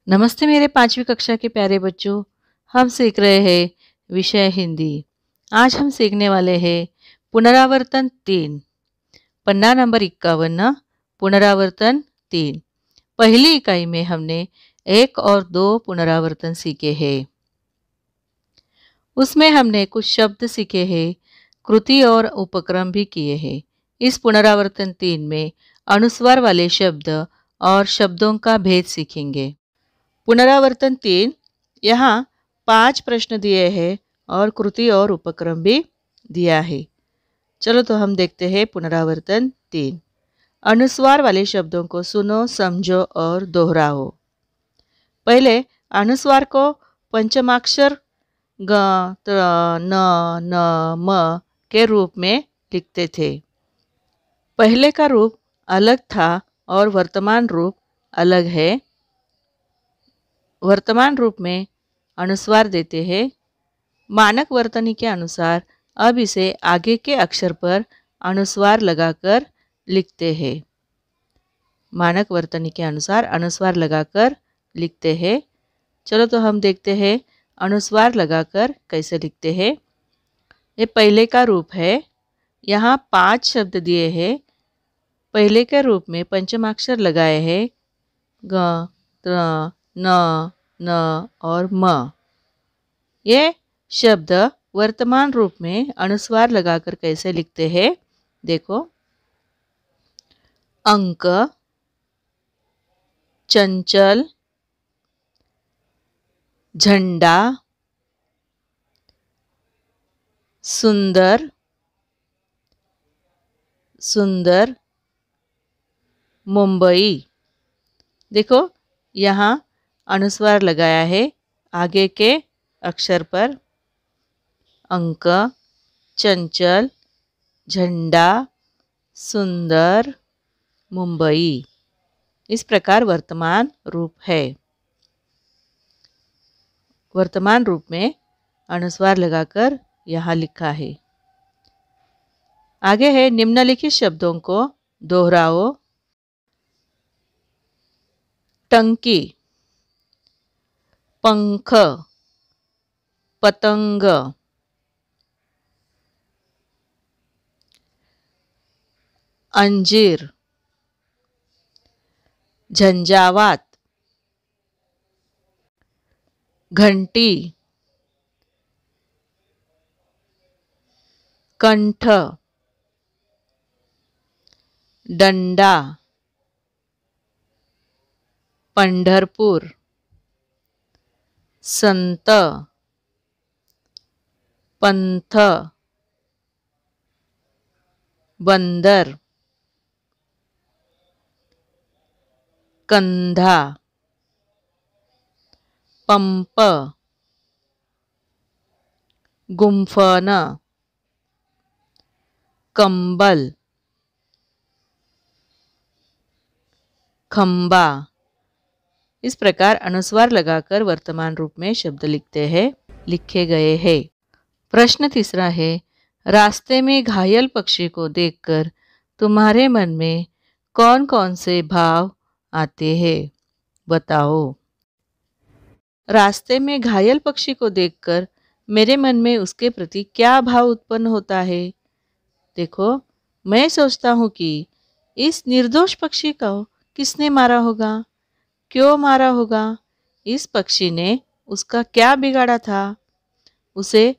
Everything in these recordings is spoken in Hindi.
नमस्ते मेरे 5वीं कक्षा के प्यारे बच्चों। हम सीख रहे हैं विषय हिंदी। आज हम सीखने वाले हैं पुनरावर्तन 3, पन्ना नंबर 51, पुनरावर्तन 3। पहली इकाई में हमने 1 और 2 पुनरावर्तन सीखे हैं। उसमें हमने कुछ शब्द सीखे हैं, कृति और उपक्रम भी किए हैं। इस पुनरावर्तन 3 में अनुस्वार वाले शब्द और शब्दों का भेद सीखेंगे। पुनरावर्तन 3, यहाँ 5 प्रश्न दिए हैं और कृति और उपक्रम भी दिया है। चलो तो हम देखते हैं पुनरावर्तन 3। अनुस्वार वाले शब्दों को सुनो, समझो और दोहराओ। पहले अनुस्वार को पंचमाक्षर ग, त, न, म के रूप में लिखते थे। पहले का रूप अलग था और वर्तमान रूप अलग है। वर्तमान रूप में अनुस्वार देते हैं। मानक वर्तनी के अनुसार अब इसे आगे के अक्षर पर अनुस्वार लगाकर लिखते हैं। मानक वर्तनी के अनुसार अनुस्वार लगाकर लिखते हैं। चलो तो हम देखते हैं अनुस्वार लगाकर कैसे लिखते हैं। ये पहले का रूप है। यहाँ 5 शब्द दिए हैं। पहले के रूप में पंचमाक्षर लगाए हैं, ग, त, न और म। ये शब्द वर्तमान रूप में अनुस्वार लगाकर कैसे लिखते हैं, देखो। अंक, चंचल, झंडा, सुंदर, सुंदर, मुंबई। देखो यहाँ अनुस्वार लगाया है आगे के अक्षर पर। अंक, चंचल, झंडा, सुंदर, मुंबई। इस प्रकार वर्तमान रूप है। वर्तमान रूप में अनुस्वार लगाकर यहाँ लिखा है। आगे है निम्नलिखित शब्दों को दोहराओ। टंकी, पंख, पतंग, अंजीर, झंझावात, घंटी, कंठ, डंडा, पंढरपूर, संत, पंथ, बंदर, कंधा, पंप, गुंफन, कंबल, खंबा। इस प्रकार अनुस्वार लगाकर वर्तमान रूप में शब्द लिखे गए हैं। प्रश्न तीसरा है, रास्ते में घायल पक्षी को देखकर तुम्हारे मन में कौन कौन से भाव आते हैं, बताओ। रास्ते में घायल पक्षी को देखकर मेरे मन में उसके प्रति क्या भाव उत्पन्न होता है। देखो, मैं सोचता हूँ कि इस निर्दोष पक्षी को किसने मारा होगा, क्यों मारा होगा, इस पक्षी ने उसका क्या बिगाड़ा था। उसे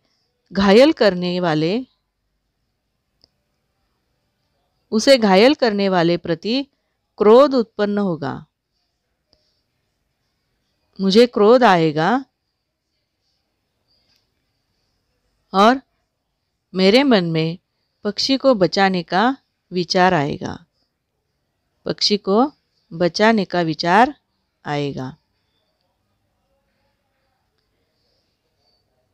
घायल करने वाले प्रति क्रोध उत्पन्न होगा। मुझे क्रोध आएगा और मेरे मन में पक्षी को बचाने का विचार आएगा। पक्षी को बचाने का विचार आएगा।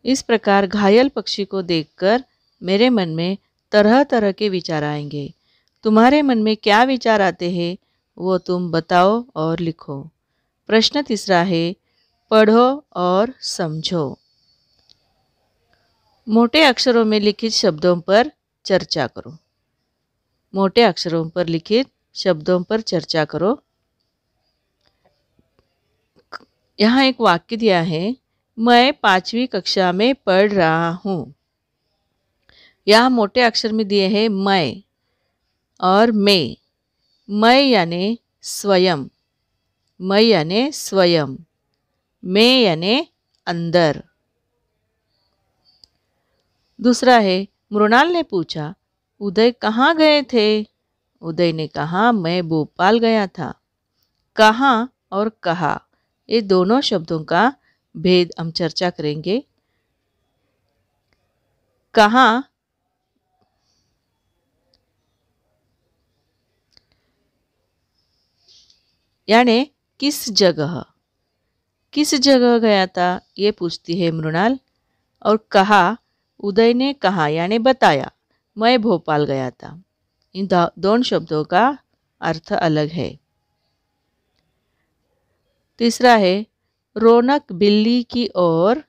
इस प्रकार घायल पक्षी को देखकर मेरे मन में तरह तरह के विचार आएंगे। तुम्हारे मन में क्या विचार आते हैं वो तुम बताओ और लिखो। प्रश्न तीसरा है, पढ़ो और समझो। मोटे अक्षरों में लिखित शब्दों पर चर्चा करो। मोटे अक्षरों पर लिखित शब्दों पर चर्चा करो। यहाँ एक वाक्य दिया है, मैं 5वीं कक्षा में पढ़ रहा हूँ। यहाँ मोटे अक्षर में दिए हैं मैं और मैं यानी स्वयं, मैं यानी स्वयं, मैं यानी अंदर। दूसरा है, मृणाल ने पूछा, उदय कहाँ गए थे? उदय ने कहा, मैं भोपाल गया था। कहाँ और कहा, ये दोनों शब्दों का भेद हम चर्चा करेंगे। कहाँ यानी किस जगह, किस जगह गया था ये पूछती है मृणाल। और कहा, उदय ने कहा यानी बताया, मैं भोपाल गया था। इन दोनों शब्दों का अर्थ अलग है। तीसरा है, रौनक बिल्ली की ओर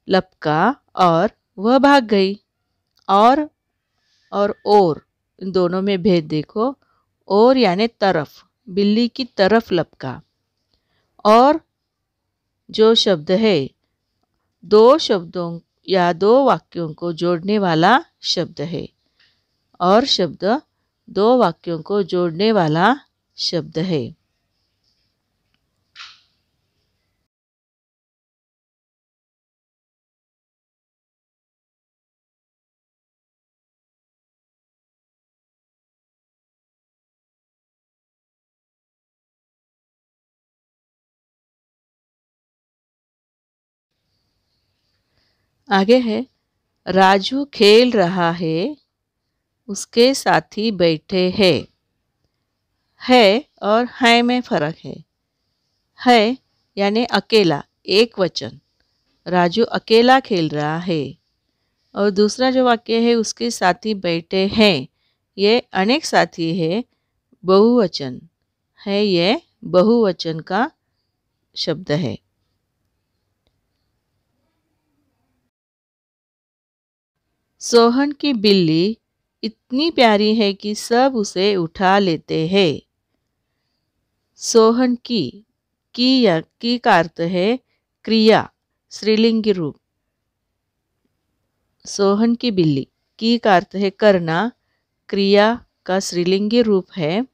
लपका और वह भाग गई। और इन दोनों में भेद देखो। और यानी तरफ, बिल्ली की तरफ लपका। और जो शब्द है दो शब्दों या दो वाक्यों को जोड़ने वाला शब्द है। और शब्द दो वाक्यों को जोड़ने वाला शब्द है। आगे है, राजू खेल रहा है, उसके साथी बैठे हैं। है और है में फर्क है यानी अकेला, एक वचन। राजू अकेला खेल रहा है। और दूसरा जो वाक्य है, उसके साथी बैठे हैं, ये अनेक साथी है, बहुवचन है, ये बहुवचन का शब्द है। सोहन की बिल्ली इतनी प्यारी है कि सब उसे उठा लेते हैं। सोहन की या की का अर्थ है क्रिया, स्त्रीलिंगी रूप। सोहन की बिल्ली, की का अर्थ है करना, क्रिया का स्त्रीलिंगी रूप है।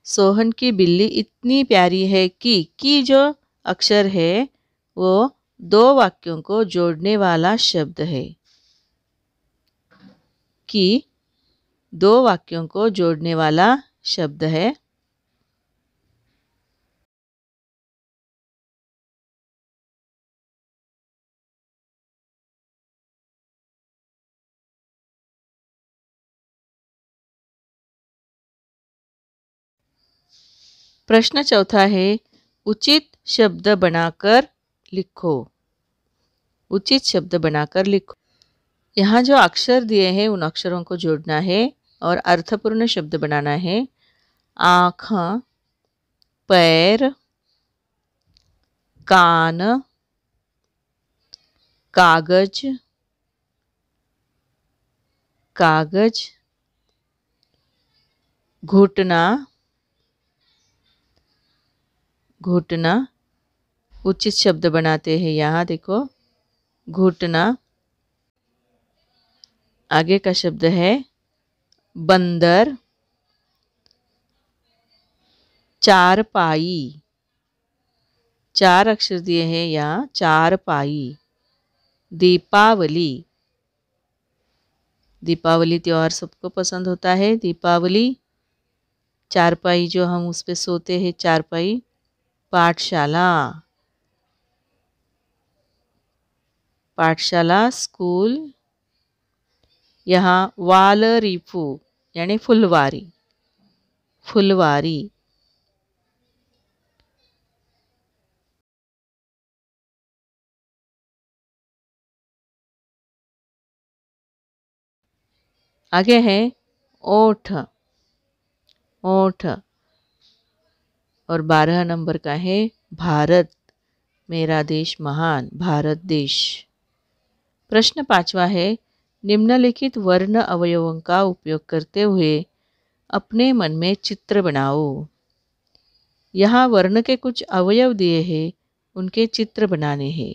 सोहन की बिल्ली इतनी प्यारी है कि जो अक्षर है वो दो वाक्यों को जोड़ने वाला शब्द है। कि दो वाक्यों को जोड़ने वाला शब्द है। प्रश्न चौथा है, उचित शब्द बनाकर लिखो। उचित शब्द बनाकर लिखो। यहाँ जो अक्षर दिए हैं उन अक्षरों को जोड़ना है और अर्थपूर्ण शब्द बनाना है। आँख, पैर, कान, कागज, कागज, घुटना, घुटना। उचित शब्द बनाते हैं यहाँ देखो, घुटना। आगे का शब्द है बंदर, चारपाई। चार अक्षर दिए हैं यहाँ, चारपाई। दीपावली, दीपावली त्योहार सबको पसंद होता है। दीपावली। चारपाई जो हम उस पे सोते हैं, चारपाई। पाठशाला, पाठशाला स्कूल। यहाँ वालरीफू यानी फुलवारी, फुलवारी। आगे है ओठ, ओठ। और 12 नंबर का है भारत, मेरा देश महान, भारत देश। प्रश्न 5वां है, निम्नलिखित वर्ण अवयवों का उपयोग करते हुए अपने मन में चित्र बनाओ। यहाँ वर्ण के कुछ अवयव दिए हैं, उनके चित्र बनाने हैं।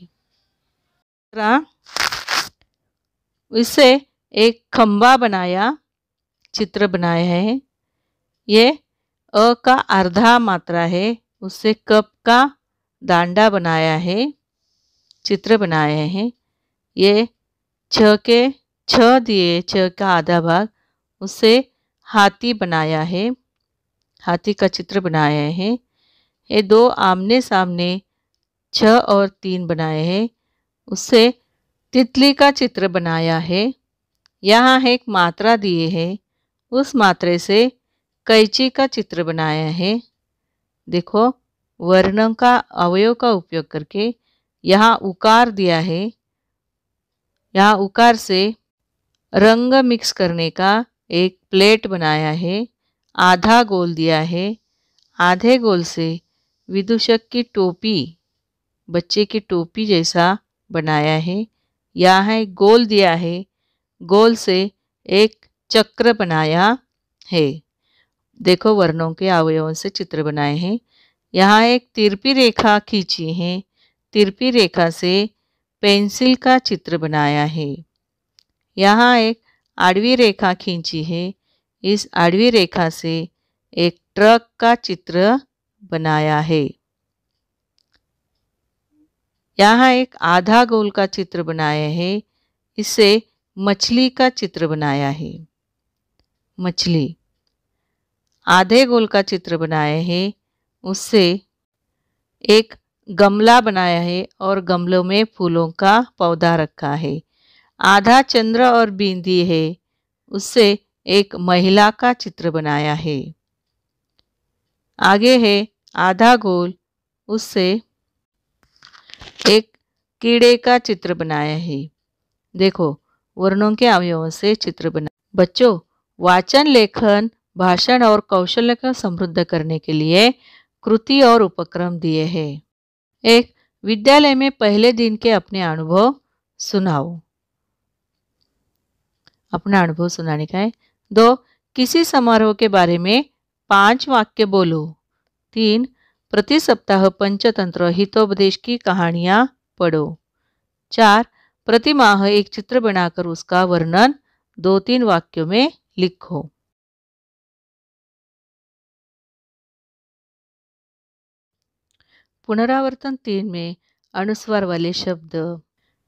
इससे एक खंबा बनाया, चित्र बनाया है। ये अ का आधा मात्रा है, उससे कप का दांडा बनाया है, चित्र बनाए हैं। ये छ दिए, छ का आधा भाग, उससे हाथी बनाया है, हाथी का चित्र बनाया है। ये दो आमने सामने 6 और 3 बनाए हैं, उससे तितली का चित्र बनाया है। यहाँ एक मात्रा दिए है, उस मात्रे से कैंची का चित्र बनाया है। देखो, वर्णों का अवयव का उपयोग करके यहाँ उकार दिया है। यहाँ उकार से रंग मिक्स करने का एक प्लेट बनाया है, आधा गोल दिया है। आधे गोल से विदूषक की टोपी, बच्चे की टोपी जैसा बनाया है। यहाँ एक गोल दिया है, गोल से एक चक्र बनाया है। देखो, वर्णों के अवयवों से चित्र बनाए हैं। यहाँ एक तिरपी रेखा खींची है, तिरपी रेखा से पेंसिल का चित्र बनाया है। यहाँ एक आड़वी रेखा खींची है, इस आड़वी रेखा से एक ट्रक का चित्र बनाया है। यहाँ एक आधा गोल का चित्र बनाया है, इससे मछली का चित्र बनाया है। मछली आधे गोल का चित्र बनाया है, उससे एक गमला बनाया है और गमलों में फूलों का पौधा रखा है। आधा चंद्र और बिंदी है, उससे एक महिला का चित्र बनाया है। आगे है आधा गोल, उससे एक कीड़े का चित्र बनाया है। देखो, वर्णों के अवयवों से चित्र बना। बच्चों, वाचन, लेखन, भाषण और कौशल्य को समृद्ध करने के लिए कृति और उपक्रम दिए हैं। एक, विद्यालय में पहले दिन के अपने अनुभव सुनाओ। अपना अनुभव सुनाने का है। 2, किसी समारोह के बारे में 5 वाक्य बोलो। 3, प्रति सप्ताह पंचतंत्र हितोपदेश की कहानियाँ पढ़ो। 4, प्रति माह एक चित्र बनाकर उसका वर्णन 2-3 वाक्यों में लिखो। पुनरावर्तन 3 में अनुस्वार वाले शब्द।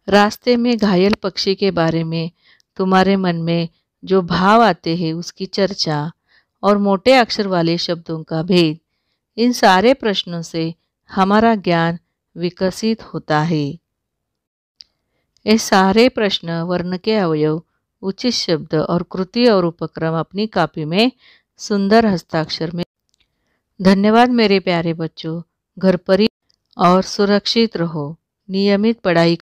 रास्ते में घायल पक्षी के बारे में तुम्हारे मन में जो भाव आते हैं उसकी चर्चा और मोटे अक्षर वाले शब्दों का भेद, इन सारे प्रश्नों से हमारा ज्ञान विकसित होता है। ये सारे प्रश्न, वर्ण के अवयव, उचित शब्द और कृति और उपक्रम अपनी कॉपी में सुंदर हस्ताक्षर में। धन्यवाद मेरे प्यारे बच्चों। घर पर ही और सुरक्षित रहो। नियमित पढ़ाई